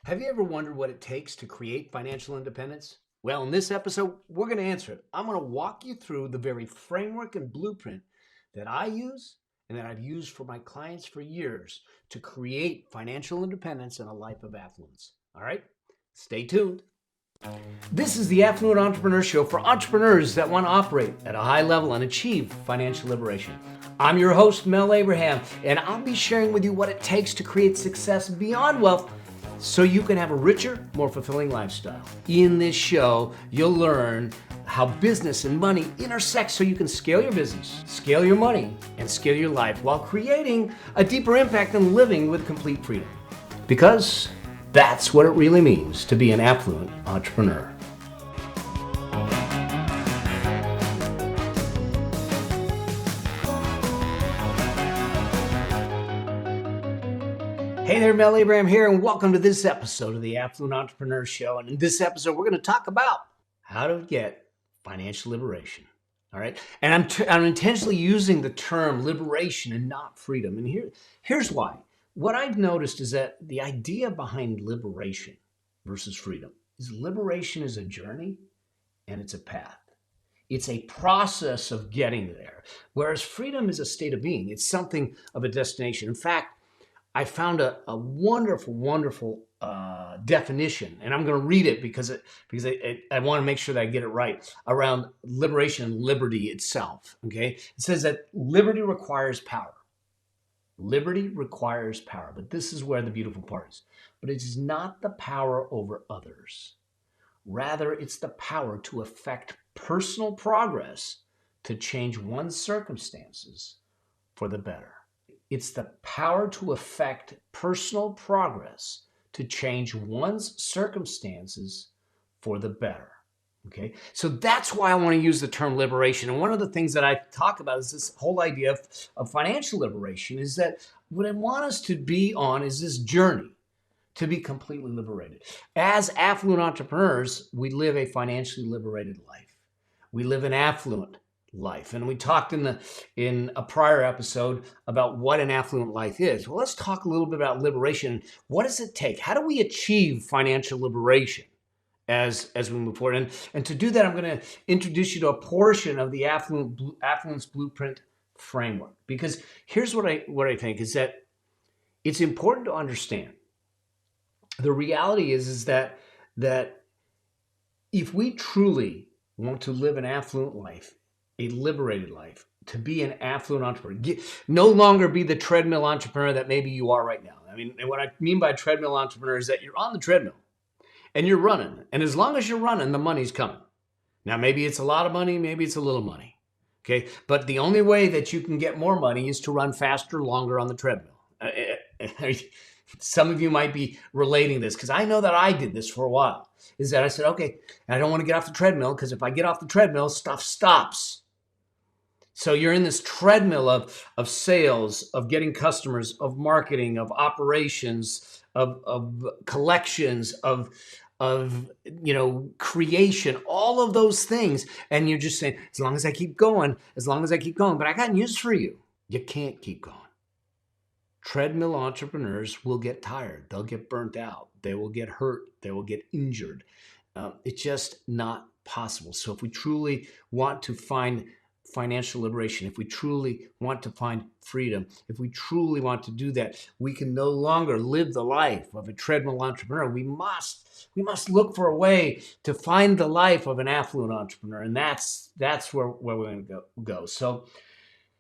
Have you ever wondered what it takes to create financial independence? Well, in this episode, we're going to answer it. I'm going to walk you through the very framework and blueprint that I use and that I've used for my clients for years to create financial independence and a life of affluence. All right, stay tuned. This is the Affluent Entrepreneur Show for entrepreneurs that want to operate at a high level and achieve financial liberation. I'm your host, Mel Abraham, and I'll be sharing with you what it takes to create success beyond wealth so you can have a richer, more fulfilling lifestyle. In this show, you'll learn how business and money intersect so you can scale your business, scale your money, and scale your life while creating a deeper impact and living with complete freedom. Because that's what it really means to be an affluent entrepreneur. Hey there, Mel Abraham here, and welcome to this episode of the Affluent Entrepreneur Show. And in this episode, we're going to talk about how to get financial liberation. All right, and I'm intentionally using the term liberation and not freedom. And here's why. What I've noticed is that the idea behind liberation versus freedom is liberation is a journey and it's a path. It's a process of getting there, whereas freedom is a state of being. It's something of a destination. In fact, I found a wonderful definition, and I'm going to read it because I want to make sure that I get it right, around liberation and liberty itself. Okay, it says that liberty requires power. Liberty requires power, but this is where the beautiful part is. But it is not the power over others. Rather, it's the power to affect personal progress to change one's circumstances for the better. It's the power to affect personal progress to change one's circumstances for the better. Okay, so that's why I want to use the term liberation. And one of the things that I talk about is this whole idea of financial liberation, is that what I want us to be on is this journey to be completely liberated. As affluent entrepreneurs, we live a financially liberated life. We live an affluent life. And we talked in a prior episode about what an affluent life is. Well, let's talk a little bit about liberation. What does it take? How do we achieve financial liberation as we move forward? And to do that, I'm going to introduce you to a portion of the affluence blueprint framework. Because here's what I think is that it's important to understand. The reality is that if we truly want to live an affluent life, a liberated life, to be an affluent entrepreneur, no longer be the treadmill entrepreneur that maybe you are right now. I mean, and what I mean by treadmill entrepreneur is that you're on the treadmill and you're running. And as long as you're running, the money's coming. Now, maybe it's a lot of money, maybe it's a little money. Okay. But the only way that you can get more money is to run faster, longer on the treadmill. Some of you might be relating this because I know that I did this for a while. Is that I said, okay, I don't want to get off the treadmill because if I get off the treadmill, stuff stops. So you're in this treadmill of sales, of getting customers, of marketing, of operations, of collections, of creation, all of those things. And you're just saying, as long as I keep going, but I got news for you. You can't keep going. Treadmill entrepreneurs will get tired. They'll get burnt out. They will get hurt. They will get injured. It's just not possible. So if we truly want to find financial liberation, if we truly want to find freedom, if we truly want to do that, we can no longer live the life of a treadmill entrepreneur. We must look for a way to find the life of an affluent entrepreneur. And that's where we're going to go. So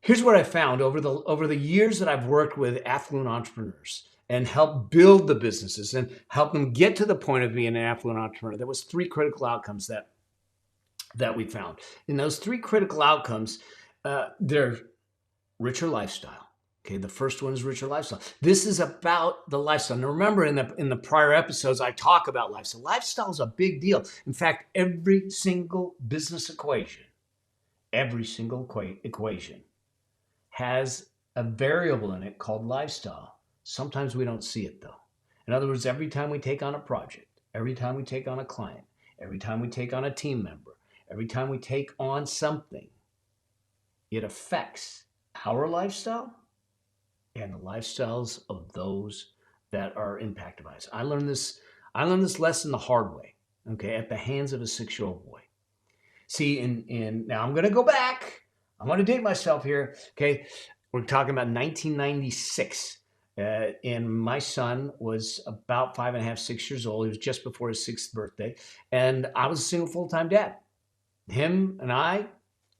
here's what I found over the years that I've worked with affluent entrepreneurs and helped build the businesses and help them get to the point of being an affluent entrepreneur. There was 3 critical outcomes that we found. And those 3 critical outcomes, they're richer lifestyle. Okay, the first one is richer lifestyle. This is about the lifestyle. Now remember, in the prior episodes, I talk about lifestyle. Lifestyle is a big deal. In fact, every single business equation has a variable in it called lifestyle. Sometimes we don't see it though. In other words, every time we take on a project, every time we take on a client, every time we take on a team member, every time we take on something, it affects our lifestyle and the lifestyles of those that are impacted by us. I learned this I learned this lesson the hard way, okay, at the hands of a 6-year-old boy. See, and now I'm going to go back. I'm going to date myself here, okay? We're talking about 1996. And my son was about 5.5, 6 years old. He was just before his 6th birthday. And I was a single full-time dad. Him and I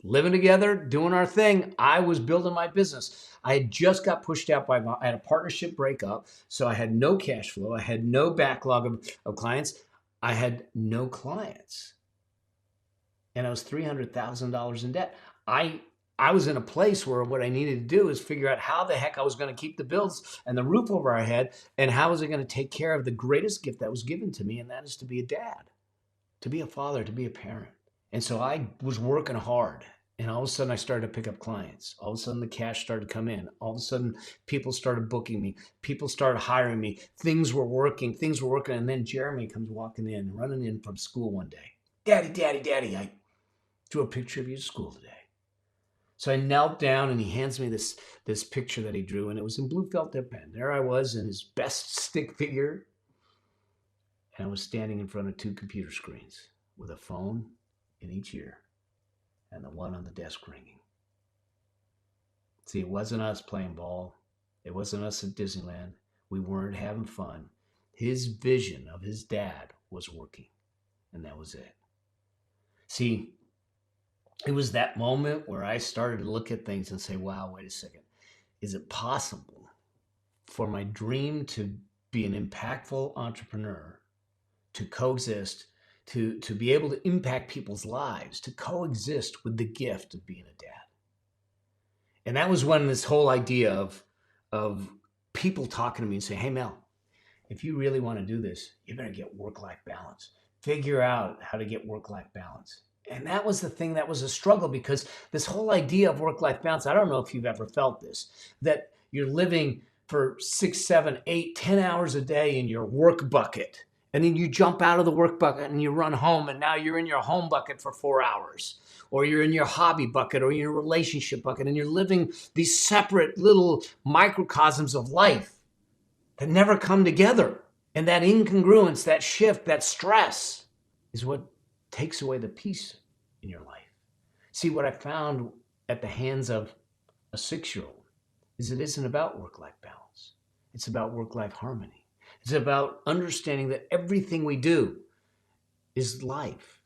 living together, doing our thing. I was building my business. I had just got pushed out I had a partnership breakup. So I had no cash flow. I had no backlog of clients. I had no clients. And I was $300,000 in debt. I was in a place where what I needed to do is figure out how the heck I was going to keep the bills and the roof over our head, and how was I going to take care of the greatest gift that was given to me, and that is to be a dad, to be a father, to be a parent. And so I was working hard, and all of a sudden I started to pick up clients. All of a sudden the cash started to come in. All of a sudden people started booking me. People started hiring me. Things were working. And then Jeremy comes running in from school one day. Daddy, I drew a picture of you at school today. So I knelt down and he hands me this picture that he drew, and it was in blue felt tip pen. There I was in his best stick figure, and I was standing in front of 2 computer screens with a phone in each ear and the one on the desk ringing. See, it wasn't us playing ball. It wasn't us at Disneyland. We weren't having fun. His vision of his dad was working, and that was it. See, it was that moment where I started to look at things and say, wow, wait a second. Is it possible for my dream to be an impactful entrepreneur, to coexist, to be able to impact people's lives, to coexist with the gift of being a dad? And that was when this whole idea of people talking to me and saying, hey, Mel, if you really want to do this, you better get work-life balance. Figure out how to get work-life balance. And that was the thing that was a struggle, because this whole idea of work-life balance, I don't know if you've ever felt this, that you're living for 6, 7, 8, 10 hours a day in your work bucket. And then you jump out of the work bucket and you run home, and now you're in your home bucket for 4 hours. Or you're in your hobby bucket or your relationship bucket, and you're living these separate little microcosms of life that never come together. And that incongruence, that shift, that stress is what takes away the peace in your life. See, what I found at the hands of a 6-year-old is it isn't about work-life balance. It's about work-life harmony. It's about understanding that everything we do is life.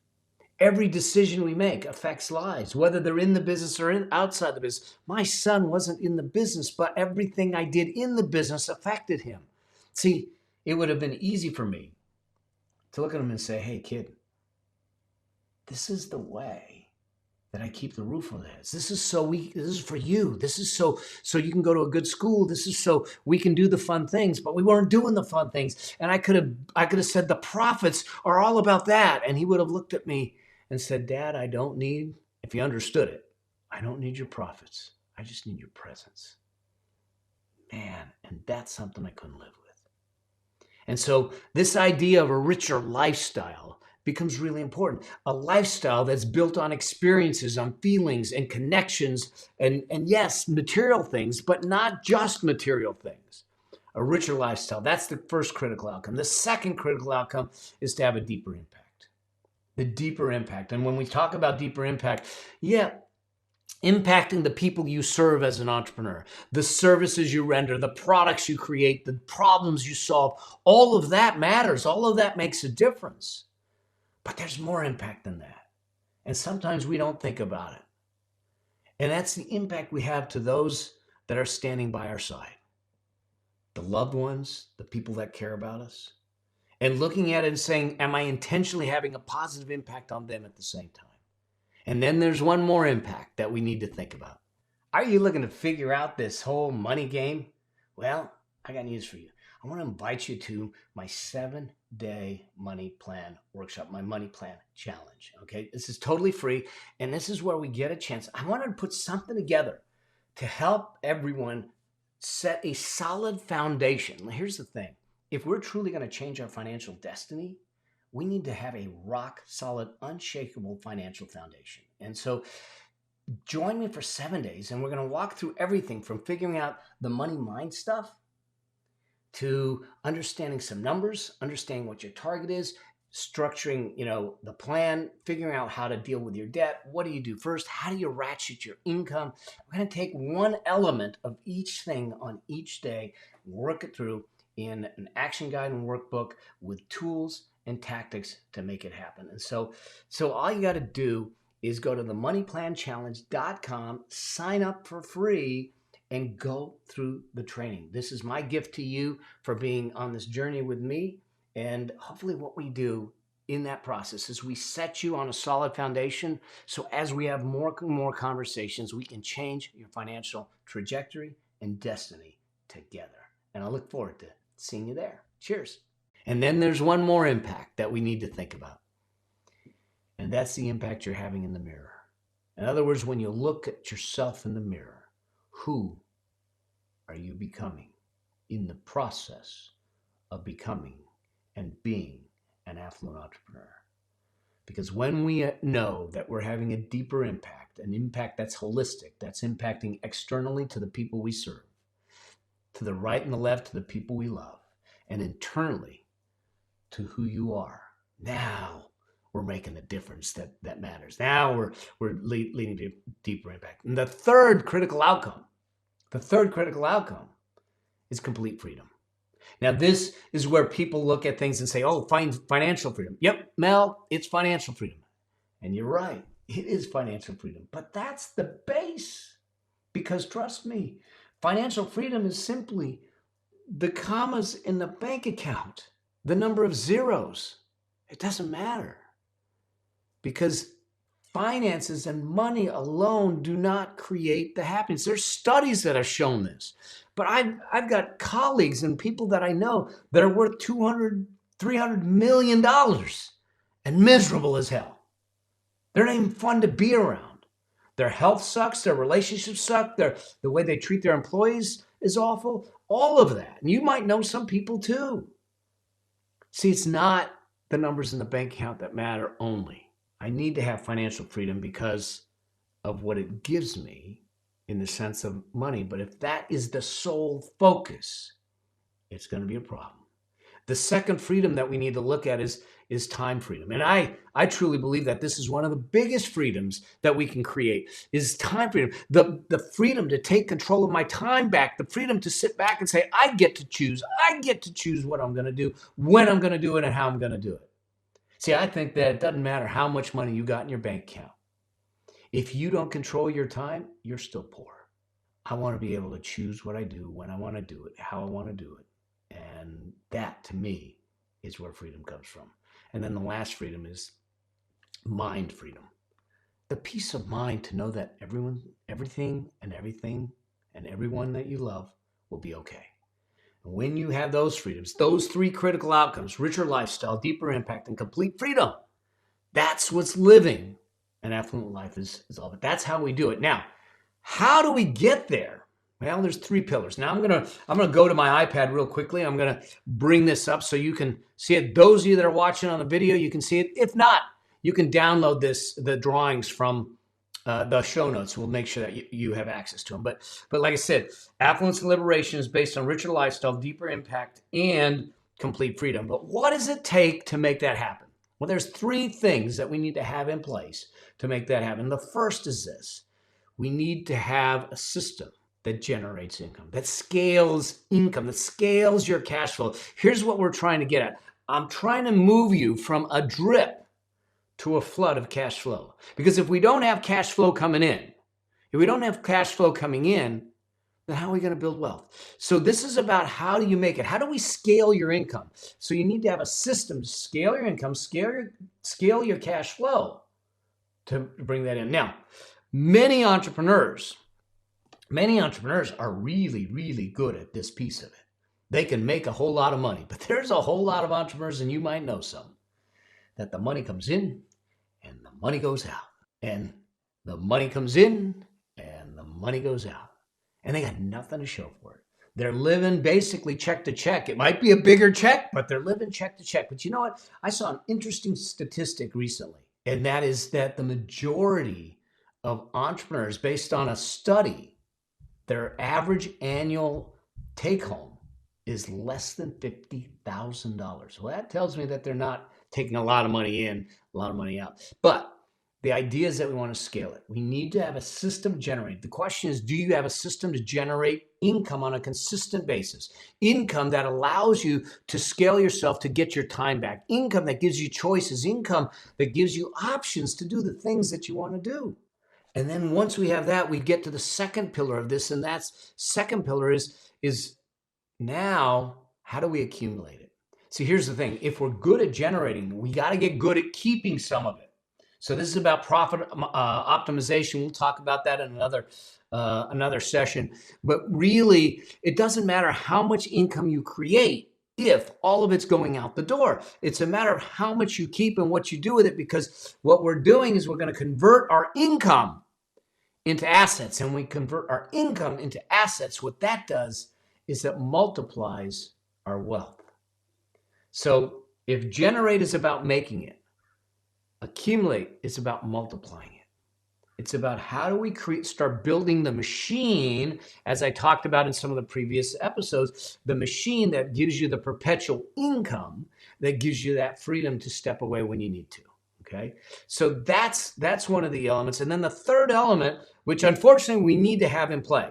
Every decision we make affects lives, whether they're in the business or outside the business. My son wasn't in the business, but everything I did in the business affected him. See, it would have been easy for me to look at him and say, hey, kid, this is the way that I keep the roof over the heads. This is for you. This is so you can go to a good school. This is so we can do the fun things, but we weren't doing the fun things. And I could have said the profits are all about that. And he would have looked at me and said, Dad, if you understood it, I don't need your profits. I just need your presence. Man, and that's something I couldn't live with. And so this idea of a richer lifestyle becomes really important. A lifestyle that's built on experiences, on feelings and connections, and yes, material things, but not just material things. A richer lifestyle, that's the first critical outcome. The second critical outcome is to have a deeper impact. The deeper impact. And when we talk about deeper impact, impacting the people you serve as an entrepreneur, the services you render, the products you create, the problems you solve, all of that matters. All of that makes a difference. But there's more impact than that. And sometimes we don't think about it. And that's the impact we have to those that are standing by our side. The loved ones, the people that care about us. And looking at it and saying, am I intentionally having a positive impact on them at the same time? And then there's one more impact that we need to think about. Are you looking to figure out this whole money game? Well, I got news for you. I want to invite you to my 7-day money plan workshop, my money plan challenge. Okay, this is totally free, and this is where we get a chance. I wanted to put something together to help everyone set a solid foundation. Here's the thing. If we're truly going to change our financial destiny, we need to have a rock solid, unshakable financial foundation. And so join me for 7 days, and we're going to walk through everything from figuring out the money mind stuff to understanding some numbers, understanding what your target is, structuring, the plan, figuring out how to deal with your debt. What do you do first? How do you ratchet your income? We're going to take one element of each thing on each day, work it through in an action guide and workbook with tools and tactics to make it happen. And so all you got to do is go to themoneyplanchallenge.com, sign up for free, and go through the training. This is my gift to you for being on this journey with me. And hopefully what we do in that process is we set you on a solid foundation. So as we have more and more conversations, we can change your financial trajectory and destiny together. And I look forward to seeing you there. Cheers. And then there's one more impact that we need to think about. And that's the impact you're having in the mirror. In other words, when you look at yourself in the mirror, who are you becoming in the process of becoming and being an affluent entrepreneur? Because when we know that we're having a deeper impact, an impact that's holistic, that's impacting externally to the people we serve, to the right and the left to the people we love, and internally to who you are, now we're making a difference that matters. Now we're leading to deeper impact. And the third critical outcome is complete freedom. Now, this is where people look at things and say, oh, financial freedom. Yep, Mel, it's financial freedom. And you're right, it is financial freedom. But that's the base. Because trust me, financial freedom is simply the commas in the bank account, the number of zeros. It doesn't matter. Because finances and money alone do not create the happiness. There's studies that have shown this. But I've got colleagues and people that I know that are worth $200, $300 million and miserable as hell. They're not even fun to be around. Their health sucks, their relationships suck, the way they treat their employees is awful, all of that. And you might know some people too. See, it's not the numbers in the bank account that matter only. I need to have financial freedom because of what it gives me in the sense of money. But if that is the sole focus, it's going to be a problem. The second freedom that we need to look at is time freedom. And I truly believe that this is one of the biggest freedoms that we can create is time freedom. The freedom to take control of my time back, the freedom to sit back and say, I get to choose. I get to choose what I'm going to do, when I'm going to do it, and how I'm going to do it. See, I think that it doesn't matter how much money you got in your bank account. If you don't control your time, you're still poor. I want to be able to choose what I do, when I want to do it, how I want to do it. And that, to me, is where freedom comes from. And then the last freedom is mind freedom. The peace of mind to know that everything, and everyone that you love will be okay. And when you have those freedoms, those three critical outcomes, richer lifestyle, deeper impact, and complete freedom, that's what's living an affluent life is all about. That's how we do it. Now, how do we get there? Well, there's three pillars. Now I'm gonna go to my iPad real quickly. I'm gonna bring this up so you can see it. Those of you that are watching on the video, you can see it. If not, you can download the drawings from the show notes. We'll make sure that you have access to them. But like I said, affluence and liberation is based on richer lifestyle, deeper impact, and complete freedom. But what does it take to make that happen? Well, there's three things that we need to have in place to make that happen. The first is this. We need to have a system that generates income, that scales income, that scales your cash flow. Here's what we're trying to get at. I'm trying to move you from a drip to a flood of cash flow. Because if we don't have cash flow coming in, then how are we going to build wealth? So this is about how do you make it? How do we scale your income? So you need to have a system to scale your income, scale your cash flow to bring that in. Now, many entrepreneurs are really, really good at this piece of it. They can make a whole lot of money, but there's a whole lot of entrepreneurs, and you might know some, that the money comes in and the money goes out. And the money comes in and the money goes out. And they got nothing to show for it. They're living basically check to check. It might be a bigger check, but they're living check to check. But you know what? I saw an interesting statistic recently, and that is that the majority of entrepreneurs, based on a study, their average annual take home is less than $50,000. Well, that tells me that they're not taking a lot of money in, a lot of money out. But the idea is that we want to scale it. We need to have a system generated. The question is, do you have a system to generate income on a consistent basis? Income that allows you to scale yourself to get your time back. Income that gives you choices. Income that gives you options to do the things that you want to do. And then once we have that, we get to the second pillar of this, and that's second pillar is now, how do we accumulate it? See, here's the thing. If we're good at generating, we got to get good at keeping some of it. So this is about profit optimization. We'll talk about that in another session. But really, it doesn't matter how much income you create if all of it's going out the door. It's a matter of how much you keep and what you do with it, because what we're doing is we're going to convert our income into assets. And we convert our income into assets. What that does is that multiplies our wealth. So if generate is about making it, accumulate is about multiplying it. It's about how do we start building the machine, as I talked about in some of the previous episodes, the machine that gives you the perpetual income, that gives you that freedom to step away when you need to. Okay, so that's one of the elements. And then the third element, which unfortunately we need to have in play.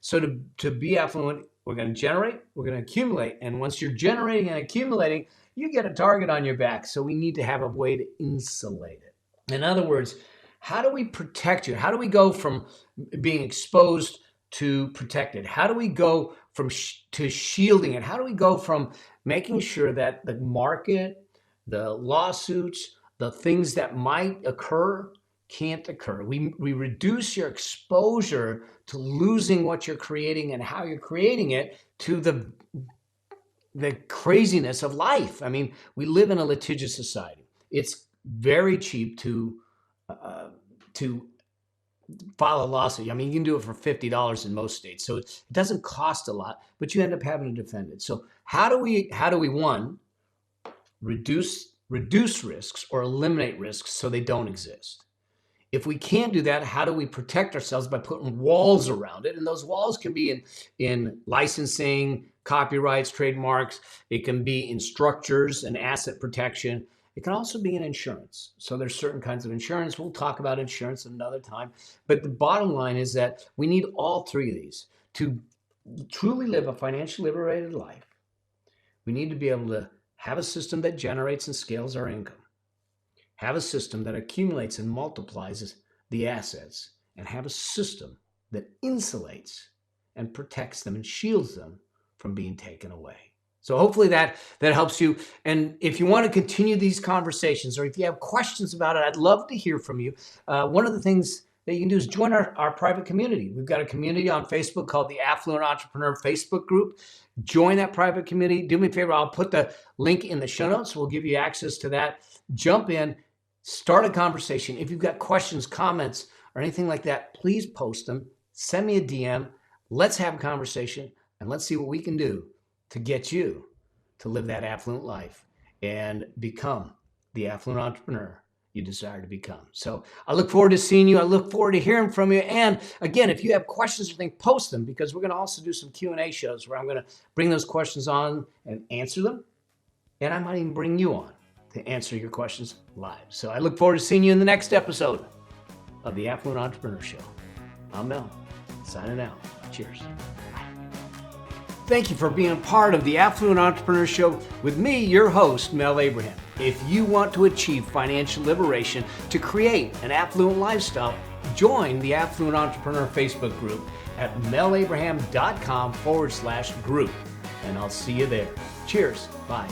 So to be affluent, we're going to generate, we're going to accumulate. And once you're generating and accumulating, you get a target on your back. So we need to have a way to insulate it. In other words, how do we protect you? How do we go from being exposed to protected? How do we go from to shielding it? How do we go from making sure that the market, the lawsuits, the things that might occur can't occur? We reduce your exposure to losing what you're creating and how you're creating it to the craziness of life. I mean, we live in a litigious society. It's very cheap to file a lawsuit. I mean, you can do it for $50 in most states. So it doesn't cost a lot, but you end up having to defend it. So how do we one, reduce risks or eliminate risks so they don't exist? If we can't do that, how do we protect ourselves? By putting walls around it. And those walls can be in licensing, copyrights, trademarks. It can be in structures and asset protection. It can also be in insurance. So there's certain kinds of insurance. We'll talk about insurance another time. But the bottom line is that we need all three of these to truly live a financially liberated life. We need to be able to have a system that generates and scales our income. Have a system that accumulates and multiplies the assets, and have a system that insulates and protects them and shields them from being taken away. So hopefully that helps you. And if you want to continue these conversations, or if you have questions about it, I'd love to hear from you. One of the things that you can do is join our private community. We've got a community on Facebook called the Affluent Entrepreneur Facebook group. Join that private community. Do me a favor, I'll put the link in the show notes. We'll give you access to that. Jump in, start a conversation. If you've got questions, comments, or anything like that, please post them. Send me a DM. Let's have a conversation, and let's see what we can do to get you to live that affluent life and become the affluent entrepreneur you desire to become. So I look forward to seeing you. I look forward to hearing from you. And again, if you have questions or things, post them, because we're going to also do some Q&A shows where I'm going to bring those questions on and answer them. And I might even bring you on to answer your questions live. So I look forward to seeing you in the next episode of the Affluent Entrepreneur Show. I'm Mel, signing out. Cheers. Bye. Thank you for being part of the Affluent Entrepreneur Show with me, your host, Mel Abraham. If you want to achieve financial liberation to create an affluent lifestyle, join the Affluent Entrepreneur Facebook group at melabraham.com/group. And I'll see you there. Cheers. Bye.